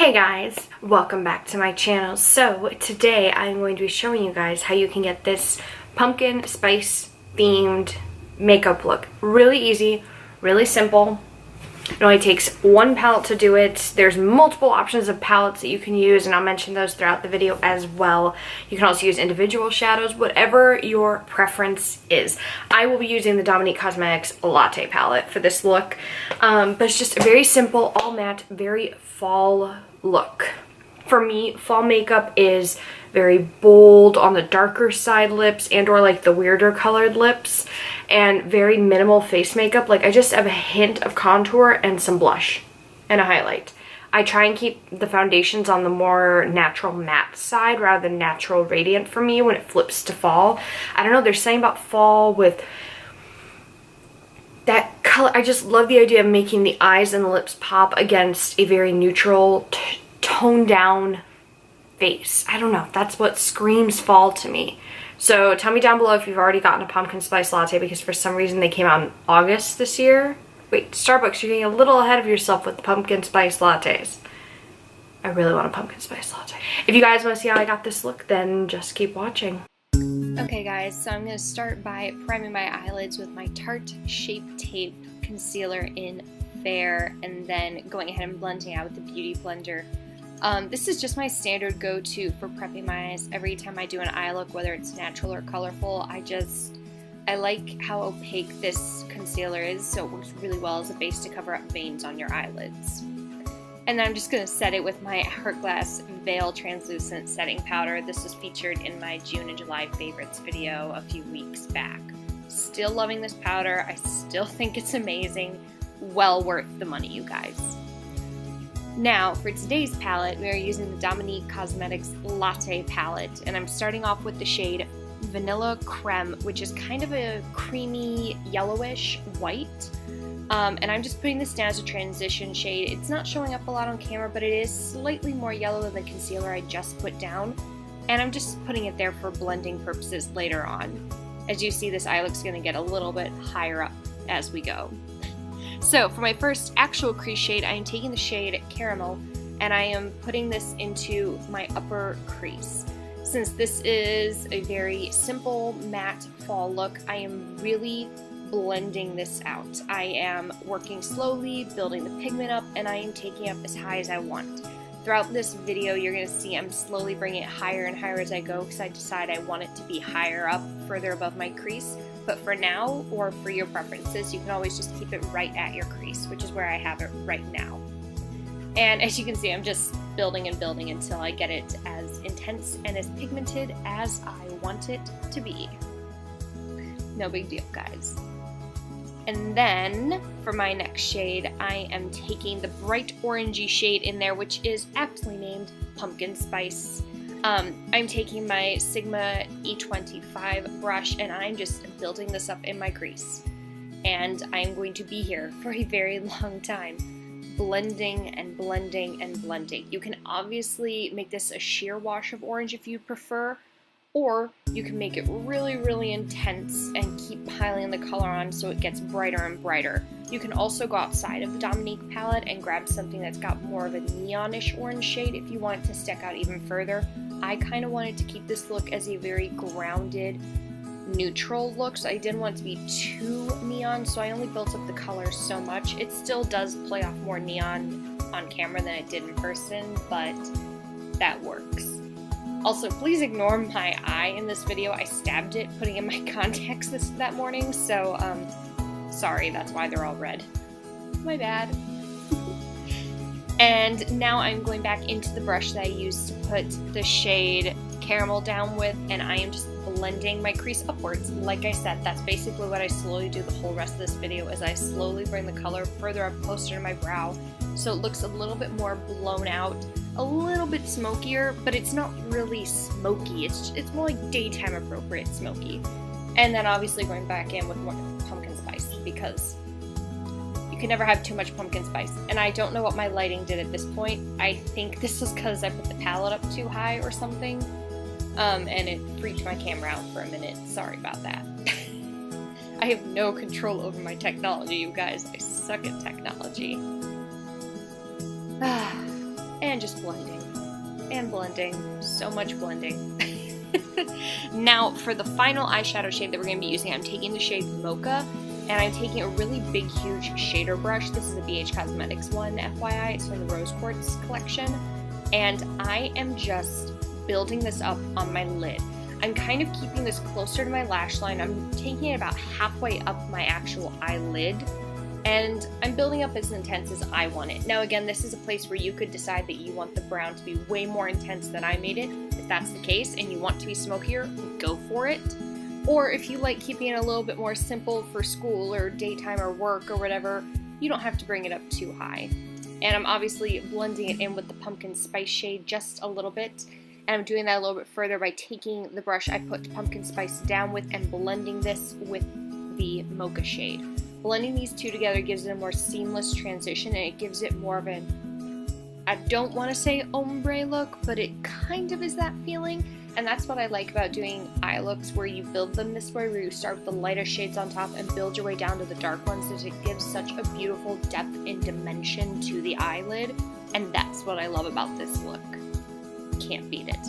Hey guys, welcome back to my channel. So today I'm going to be showing you guys how you can get this pumpkin spice themed makeup look. Really easy, really simple. It only takes one palette to do it. There's multiple options of palettes that you can use, and I'll mention those throughout the video as well. You can also use individual shadows, whatever your preference is. I will be using the Dominique Cosmetics Latte palette for this look, but it's just a very simple, all matte, very fall look. For me, fall makeup is very bold on the darker side lips and or like the weirder colored lips, and very minimal face makeup. Like I just have a hint of contour and some blush and a highlight. I try and keep the foundations on the more natural matte side rather than natural radiant for me when it flips to fall. I don't know, there's something about fall with that color. I just love the idea of making the eyes and the lips pop against a very neutral, toned down face. I don't know, that's what screams fall to me. So tell me down below if you've already gotten a pumpkin spice latte, because for some reason they came out in August this year. Wait, Starbucks, you're getting a little ahead of yourself with the pumpkin spice lattes. I really want a pumpkin spice latte. If you guys want to see how I got this look, then just keep watching. Okay guys, so I'm going to start by priming my eyelids with my Tarte Shape Tape Concealer in Fair, and then going ahead and blending out with the Beauty Blender. This is just my standard go-to for prepping my eyes every time I do an eye look, whether it's natural or colorful. I like how opaque this concealer is, so it works really well as a base to cover up veins on your eyelids. And then I'm just going to set it with my Hourglass Veil Translucent Setting Powder. This was featured in my June and July favorites video a few weeks back. Still loving this powder. I still think it's amazing. Well worth the money, you guys. Now, for today's palette, we are using the Dominique Cosmetics Latte palette, and I'm starting off with the shade Vanilla Creme, which is kind of a creamy yellowish white. And I'm just putting this down as a transition shade. It's not showing up a lot on camera, but it is slightly more yellow than the concealer I just put down, and I'm just putting it there for blending purposes later on. As you see, this eye look's going to get a little bit higher up as we go. So for my first actual crease shade, I am taking the shade Caramel, and I am putting this into my upper crease. Since this is a very simple matte fall look, I am really blending this out. I am working slowly, building the pigment up, and I am taking up as high as I want. Throughout this video, you're going to see I'm slowly bringing it higher and higher as I go, because I decide I want it to be higher up, further above my crease. But for now, or for your preferences, you can always just keep it right at your crease, which is where I have it right now. And as you can see, I'm just building and building until I get it as intense and as pigmented as I want it to be. No big deal, guys. And then for my next shade, I am taking the bright orangey shade in there, which is aptly named Pumpkin Spice. I'm taking my Sigma E25 brush, and I'm just building this up in my crease. And I'm going to be here for a very long time, blending and blending and blending. You can obviously make this a sheer wash of orange if you prefer, or you can make it really, really intense and keep piling the color on so it gets brighter and brighter. You can also go outside of the Dominique palette and grab something that's got more of a neonish orange shade if you want it to stick out even further. I kind of wanted to keep this look as a very grounded, neutral look, so I didn't want it to be too neon, so I only built up the color so much. It still does play off more neon on camera than it did in person, but that works. Also, please ignore my eye in this video. I stabbed it putting in my contacts that morning, so sorry, that's why they're all red. My bad. And now I'm going back into the brush that I used to put the shade Caramel down with, and I am just blending my crease upwards. Like I said, that's basically what I slowly do the whole rest of this video, is I slowly bring the color further up closer to my brow, so it looks a little bit more blown out, a little bit smokier, but it's not really smoky. It's more like daytime appropriate smoky. And then obviously going back in with more pumpkin spice, because you can never have too much pumpkin spice. And I don't know what my lighting did at this point. I think this was because I put the palette up too high or something. And it freaked my camera out for a minute. Sorry about that. I have no control over my technology, you guys. I suck at technology. and just blending. And blending. So much blending. Now, for the final eyeshadow shade that we're going to be using, I'm taking the shade Mocha, and I'm taking a really big, huge shader brush. This is a BH Cosmetics one, FYI. It's from the Rose Quartz collection. And I am just building this up on my lid. I'm kind of keeping this closer to my lash line. I'm taking it about halfway up my actual eyelid, and I'm building up as intense as I want it. Now again, this is a place where you could decide that you want the brown to be way more intense than I made it. If that's the case and you want to be smokier, go for it. Or if you like keeping it a little bit more simple for school or daytime or work or whatever, you don't have to bring it up too high. And I'm obviously blending it in with the pumpkin spice shade just a little bit. And I'm doing that a little bit further by taking the brush I put pumpkin spice down with and blending this with the Mocha shade. Blending these two together gives it a more seamless transition, and it gives it more of an, I don't want to say ombre look, but it kind of is that feeling. And that's what I like about doing eye looks, where you build them this way, where you start with the lighter shades on top and build your way down to the dark ones, as it gives such a beautiful depth and dimension to the eyelid. And that's what I love about this look. Can't beat it.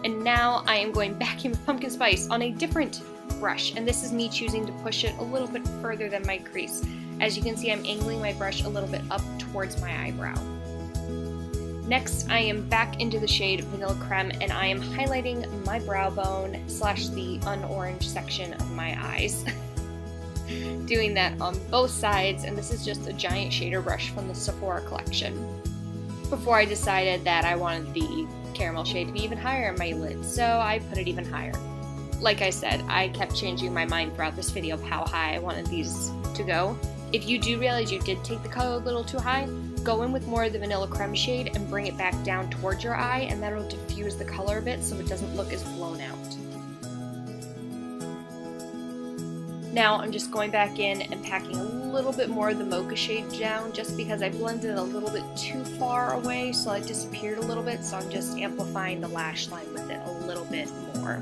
And now I am going back in with pumpkin spice on a different brush, and this is me choosing to push it a little bit further than my crease. As you can see, I'm angling my brush a little bit up towards my eyebrow. Next, I am back into the shade Vanilla Creme, and I am highlighting my brow bone slash the unorange section of my eyes. Doing that on both sides, and this is just a giant shader brush from the Sephora collection. Before I decided that I wanted the caramel shade to be even higher on my lid, so I put it even higher. Like I said, I kept changing my mind throughout this video of how high I wanted these to go. If you do realize you did take the color a little too high, go in with more of the Vanilla Creme shade and bring it back down towards your eye, and that'll diffuse the color a bit so it doesn't look as blown out. Now I'm just going back in and packing a little bit more of the Mocha shade down, just because I blended it a little bit too far away, so it disappeared a little bit, so I'm just amplifying the lash line with it a little bit more.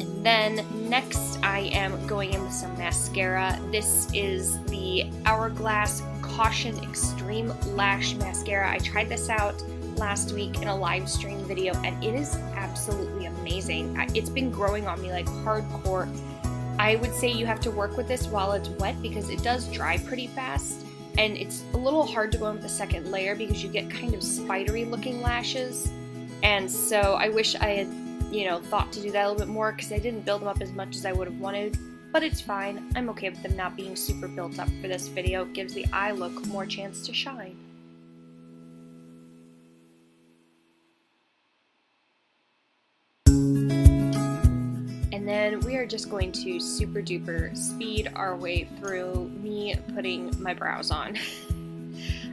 And then next I am going in with some mascara. This is the Hourglass Caution Extreme Lash Mascara. I tried this out last week in a live stream video, and it is absolutely amazing. It's been growing on me like hardcore. I would say you have to work with this while it's wet, because it does dry pretty fast, and it's a little hard to go in with the second layer because you get kind of spidery looking lashes. And so I wish I had, thought to do that a little bit more, because I didn't build them up as much as I would have wanted, but it's fine. I'm okay with them not being super built up for this video. It gives the eye look more chance to shine. And then we are just going to super duper speed our way through me putting my brows on.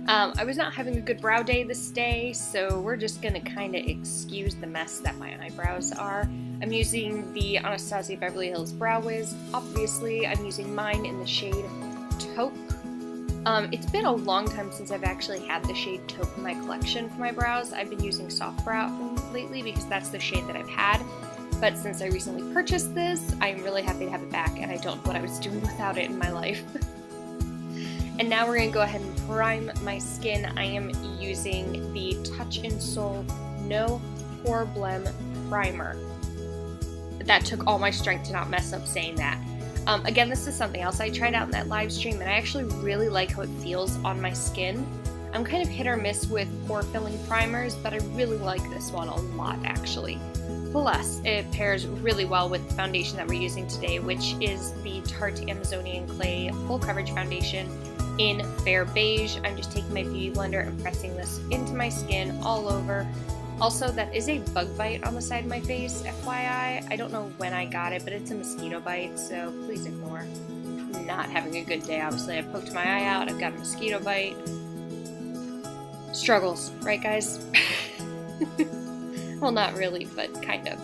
I was not having a good brow day this day, so we're just gonna kind of excuse the mess that my eyebrows are. I'm using the Anastasia Beverly Hills Brow Wiz. Obviously, I'm using mine in the shade Taupe. It's been a long time since I've actually had the shade Taupe in my collection for my brows. I've been using Soft Brow lately because that's the shade that I've had. But since I recently purchased this, I'm really happy to have it back, and I don't know what I was doing without it in my life. And now we're going to go ahead and prime my skin. I am using the Touch in Soul No Pore-Blem Primer. That took all my strength to not mess up saying that. Again, this is something else I tried out in that live stream, and I actually really like how it feels on my skin. I'm kind of hit or miss with pore filling primers, but I really like this one a lot, actually. Plus, it pairs really well with the foundation that we're using today, which is the Tarte Amazonian Clay Full Coverage Foundation in Fair Beige. I'm just taking my beauty blender and pressing this into my skin all over. Also, that is a bug bite on the side of my face, FYI. I don't know when I got it, but it's a mosquito bite, so please ignore. I'm not having a good day, obviously. I poked my eye out, I've got a mosquito bite. Struggles, right guys? Well, not really, but kind of.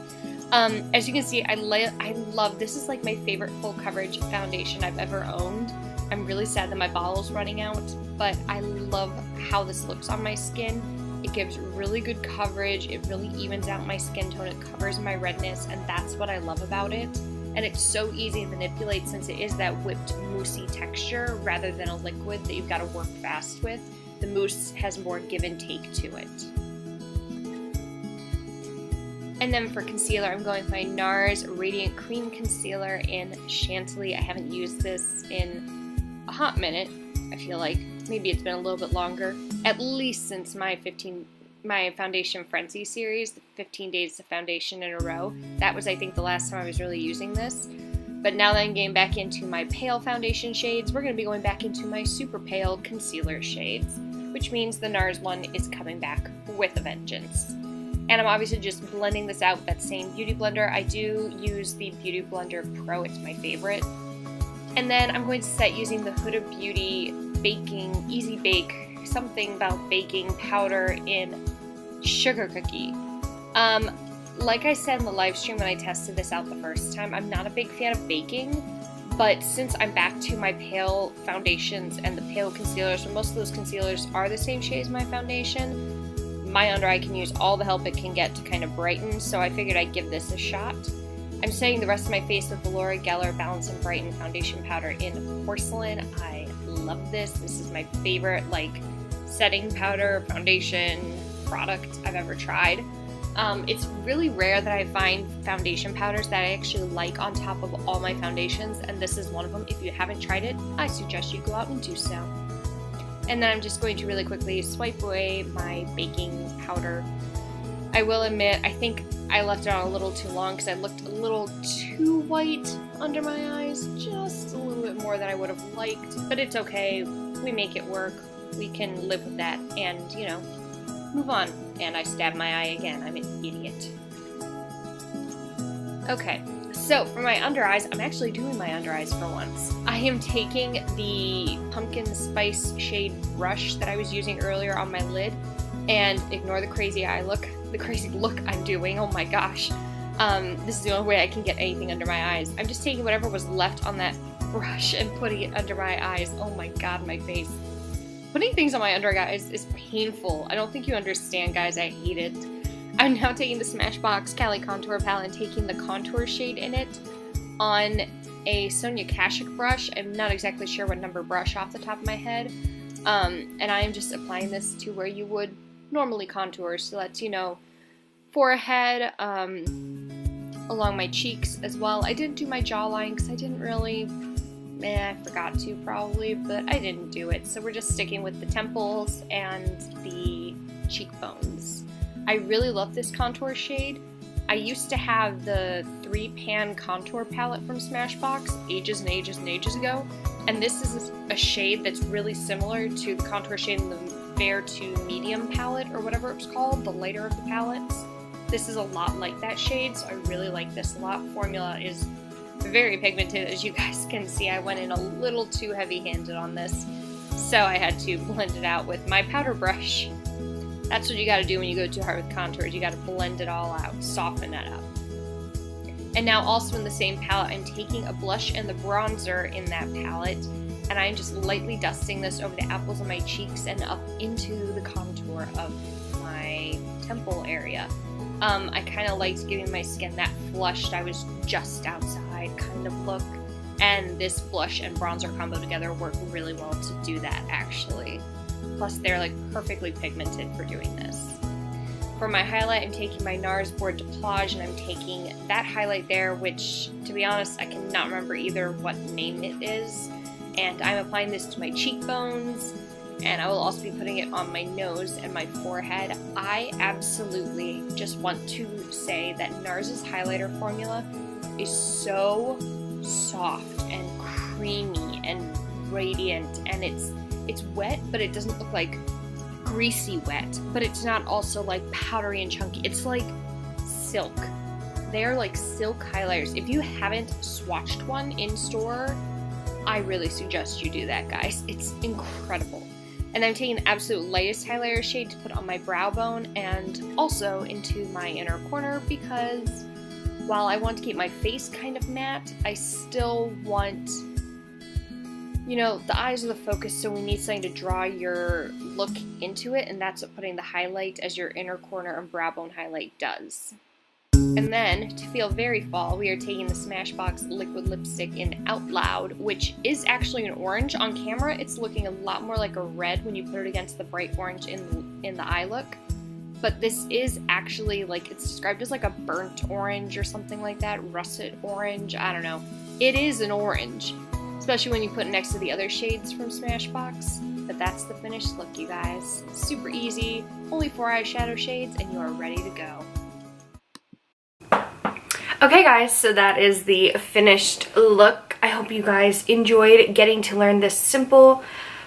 As you can see, I love, this is like my favorite full coverage foundation I've ever owned. I'm really sad that my bottle's running out, but I love how this looks on my skin. It gives really good coverage, it really evens out my skin tone, it covers my redness, and that's what I love about it. And it's so easy to manipulate since it is that whipped moussey texture rather than a liquid that you've got to work fast with. the mousse has more give and take to it. And then for concealer, I'm going with my NARS Radiant Cream Concealer in Chantilly. I haven't used this in a hot minute. I feel like maybe it's been a little bit longer, at least since my Foundation Frenzy series, the 15 days of foundation in a row. That was, I think, the last time I was really using this. But now that I'm getting back into my pale foundation shades, we're going to be going back into my super pale concealer shades, which means the NARS one is coming back with a vengeance. And I'm obviously just blending this out with that same Beauty Blender. I do use the Beauty Blender Pro, it's my favorite. And then I'm going to set using the Huda Beauty Baking Easy Bake, something about baking powder in Sugar Cookie. Like I said in the live stream when I tested this out the first time, I'm not a big fan of baking, but since I'm back to my pale foundations and the pale concealers, most of those concealers are the same shade as my foundation, my under eye can use all the help it can get to kind of brighten, so I figured I'd give this a shot. I'm setting the rest of my face with the Laura Geller Balance and Brighten Foundation Powder in Porcelain. I love this. This is my favorite, like, setting powder, foundation product I've ever tried. It's really rare that I find foundation powders that I actually like on top of all my foundations, and this is one of them. If you haven't tried it, I suggest you go out and do so. And then I'm just going to really quickly swipe away my baking powder. I will admit, I think I left it on a little too long because I looked a little too white under my eyes, just a little bit more than I would have liked, but it's okay. We make it work. We can live with that and, you know, move on. And I stabbed my eye again. I'm an idiot. Okay, so for my under eyes, I'm actually doing my under eyes for once. I am taking the pumpkin spice shade brush that I was using earlier on my lid, and ignore the crazy eye look, the crazy look I'm doing, oh my gosh. This is the only way I can get anything under my eyes. I'm just taking whatever was left on that brush and putting it under my eyes. Oh my god, my face. Putting things on my under eyes is painful. I don't think you understand, guys. I hate it. I'm now taking the Smashbox Cali Contour Palette and taking the contour shade in it on a Sonia Kashuk brush. I'm not exactly sure what number brush off the top of my head. And I am just applying this to where you would normally contour. So that's, you know, forehead, along my cheeks as well. I didn't do my jawline because I didn't really... I forgot to probably, but I didn't do it. So we're just sticking with the temples and the cheekbones. I really love this contour shade. I used to have the 3-pan contour palette from Smashbox ages and ages and ages ago, and this is a shade that's really similar to the contour shade in the Fair to Medium palette, or whatever it's called, the lighter of the palettes. This is a lot like that shade, so I really like this a lot. Formula is very pigmented, as you guys can see. I went in a little too heavy-handed on this, so I had to blend it out with my powder brush. That's what you gotta do when you go too hard with contours. You gotta blend it all out, soften it up. And now also in the same palette, I'm taking a blush and the bronzer in that palette, and I'm just lightly dusting this over the apples of my cheeks and up into the contour of my temple area. I kind of liked giving my skin that flushed, I was just outside kind of look, and this blush and bronzer combo together work really well to do that, actually. Plus they're like perfectly pigmented for doing this. For my highlight, I'm taking my NARS Board de Plage, and I'm taking that highlight there, which, to be honest, I cannot remember either what name it is, and I'm applying this to my cheekbones, and I will also be putting it on my nose and my forehead. I absolutely just want to say that NARS's highlighter formula is so soft and creamy and radiant, and it's wet, but it doesn't look like greasy wet, but it's not also like powdery and chunky. It's like silk. They're like silk highlighters. If you haven't swatched one in store, I really suggest you do that, guys. It's incredible. And I'm taking the absolute lightest highlighter shade to put on my brow bone and also into my inner corner, because while I want to keep my face kind of matte, I still want, you know, the eyes are the focus, so we need something to draw your look into it, and that's what putting the highlight as your inner corner and brow bone highlight does. And then, to feel very fall, we are taking the Smashbox liquid lipstick in Out Loud, which is actually an orange. On camera, it's looking a lot more like a red when you put it against the bright orange in the eye look. But this is actually, like, it's described as like a burnt orange or something like that, russet orange, I don't know. It is an orange, especially when you put it next to the other shades from Smashbox. But that's the finished look, you guys. Super easy, only 4 eyeshadow shades, and you are ready to go. Okay guys, so that is the finished look. I hope you guys enjoyed getting to learn this simple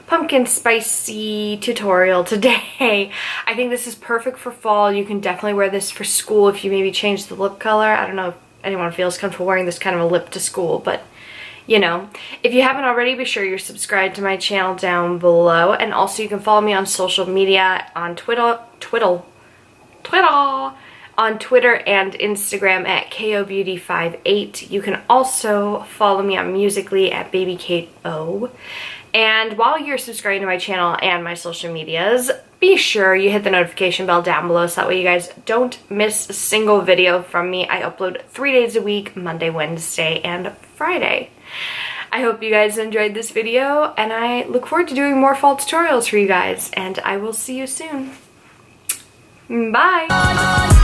pumpkin spicy tutorial today. I think this is perfect for fall. You can definitely wear this for school if you maybe change the lip color. I don't know if anyone feels comfortable wearing this kind of a lip to school, but you know. If you haven't already, be sure you're subscribed to my channel down below, and also you can follow me on social media on Twitter on Twitter and Instagram at KOBeauty58. You can also follow me on Musical.ly at babykateo. And while you're subscribing to my channel and my social medias, be sure you hit the notification bell down below so that way you guys don't miss a single video from me. I upload 3 days a week, Monday, Wednesday, and Friday. I hope you guys enjoyed this video, and I look forward to doing more fall tutorials for you guys, and I will see you soon. Bye!